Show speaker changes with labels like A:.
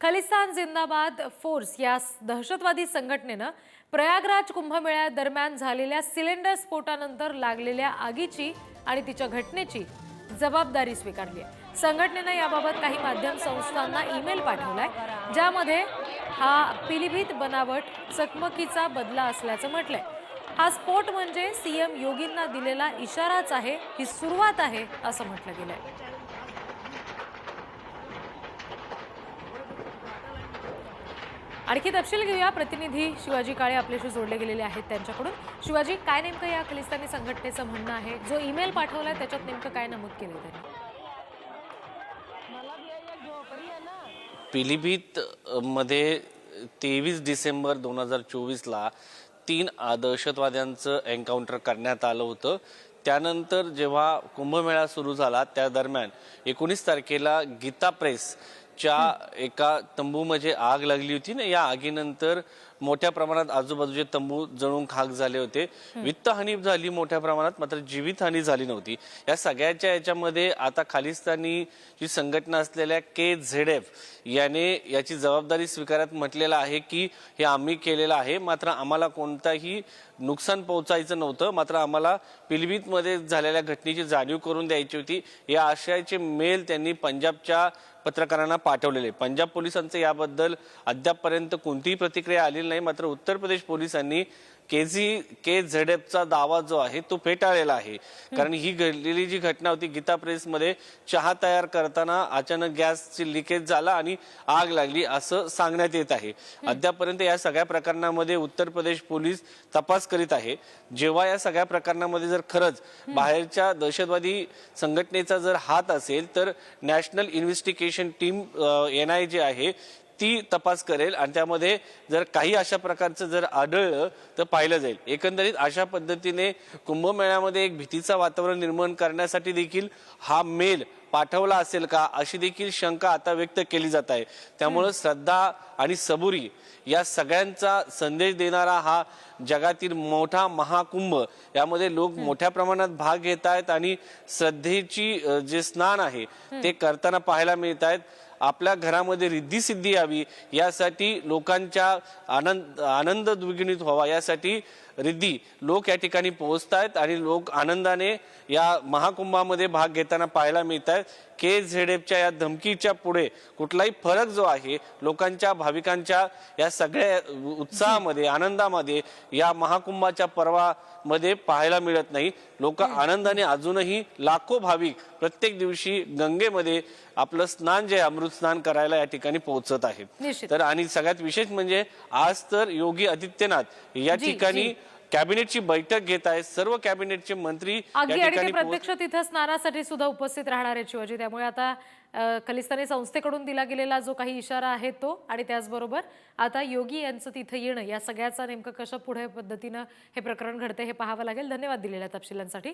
A: खलिस्तान जिंदाबाद फोर्स या दहशतवादी संघटनेनं प्रयागराज कुंभमेळ्यादरम्यान झालेल्या सिलेंडर स्फोटानंतर लागलेल्या आगीची आणि तिच्या घटनेची जबाबदारी स्वीकारली आहे। संघटनेनं याबाबत काही माध्यम संस्थांना ईमेल पाठवलाय, ज्यामध्ये हा पिलीभीत बनावट चकमकीचा बदला असल्याचं म्हटलंय। हा स्फोट म्हणजे सीएम योगींना दिलेला इशाराच आहे, ही सुरुवात आहे असं म्हटलं गेलंय। आणखी तपशील घेऊया, प्रतिनिधी शिवाजी काळे आपल्याशी जोडले गेलेले आहेत त्यांच्याकडून। शिवाजी, काय नेमकं या खलिस्तानी संघटनेचं म्हणणं आहे? जो ईमेल पाठवलाय त्याच्यात नेमकं काय नमूद केलंय त्यांनी?
B: पिलीभीत मध्ये 23 डिसेंबर 2024 ला 3 दहशतवाद्यांचं एन्काउंटर करण्यात आलं होतं। त्यानंतर जेव्हा कुंभमेळा सुरू झाला त्या दरम्यान 19 तारखेला गीता प्रेसच्या एका तंबूमध्ये आग लागली होती ना। या आगीनंतर मोठ्या प्रमाणात आजूबाजूचे तंबू जळून खाक झाले होते। वित्तहानी झाली मोठ्या प्रमाणात, मात्र जीवितहानी झाली नव्हती। या सगळ्याच्या याच्यामध्ये आता खालिस्तानी जी संघटना असलेल्या KZF याने याची जबाबदारी स्वीकारत म्हटलेलं आहे की हे आम्ही केलेलं आहे, मात्र आम्हाला कोणताही नुकसान पोहोचायचं नव्हतं, मात्र आम्हाला पिलीभीतमध्ये झालेल्या घटनेची जाणीव करून द्यायची होती। या आशयाचे मेल त्यांनी पंजाबच्या पत्रकारांना पाठवलेले। पंजाब पोलिसांचे याबद्दल अद्यापपर्यंत कोणतीही प्रतिक्रिया आलेली नाही, मात्र उत्तर प्रदेश पोलिसांनी KZFचा दावा जो आहे तो फेटाळलेला आहे। कारण ही घडलेली जी घटना होती, गीता प्रेसमध्ये चहा तयार करताना अचानक गॅसची लिकेज झाला आणि आग लागली असं सांगण्यात येत आहे। अद्यापपर्यंत या सगळ्या प्रकरणामध्ये उत्तर प्रदेश पोलीस तपास करीत आहे। जेव्हा या सगळ्या प्रकरणामध्ये जर खरंच बाहेरच्या दहशतवादी संघटनेचा जर हात असेल तर नॅशनल इन्व्हेस्टिगेशन टीम NIA जी आहे ती तपास करेल आणि त्यामध्ये जर काही अशा प्रकारचं जर आढळलं तर पाहिलं जाईल। एकंदरीत अशा पद्धतीने कुंभमेळ्यामध्ये एक भीतीचं वातावरण निर्माण करण्यासाठी देखील हा मेल पाठवला असेल का अशी देखील शंका आता व्यक्त केली जात आहे। त्यामुळे श्रद्धा आणि सबुरी या सगळ्यांचा संदेश देणारा हा जगातील मोठा महाकुंभ, यामध्ये लोक मोठ्या प्रमाणात भाग घेत आहेत आणि श्रद्धेची जे स्नान आहे ते करताना पाहायला मिळत आहेत। आपल्या घरामध्ये रिद्धी सिद्धी यावी यासाठी लोकांच्या आनंद द्विगुणित व्हावा यासाठी रिद्धी लोक या ठिकाणी पोहोचतायत आणि लोक आनंदाने या महाकुंभामध्ये भाग घेताना पाहायला मिळत आहेत। KZFच्या या धमकीच्या पुढे कुठलाही फरक जो आहे लोकांच्या भाविकांच्या या सगळ्या उत्साहामध्ये आनंदामध्ये या महाकुंभाच्या पर्वामध्ये पाहायला मिळत नाही। लोक आनंदाने अजूनही लाखो भाविक प्रत्येक दिवशी गंगेमध्ये आपलं स्नान जे अमृत स्नान करायला या ठिकाणी पोहोचत आहेत। तर आणि सगळ्यात विशेष म्हणजे आज तर योगी आदित्यनाथ या ठिकाणी कॅबिनेटची बैठक घेत आहेत। सर्व कॅबिनेटचे मंत्री या ठिकाणी
A: प्रत्यक्ष तिथे स्नानासाठी सुद्धा उपस्थित राहणार आहेत शिवाजी। त्यामुळे आता खलिस्तानी संस्थेकडून दिला गेलेला जो काही इशारा आहे तो आणि त्याचबरोबर आता योगी यांचं तिथे येणं, या सगळ्याचा नेमकं कशा पुढे पद्धतीनं हे प्रकरण घडते हे पाहावं लागेल। धन्यवाद दिलेल्या तपशिलांसाठी।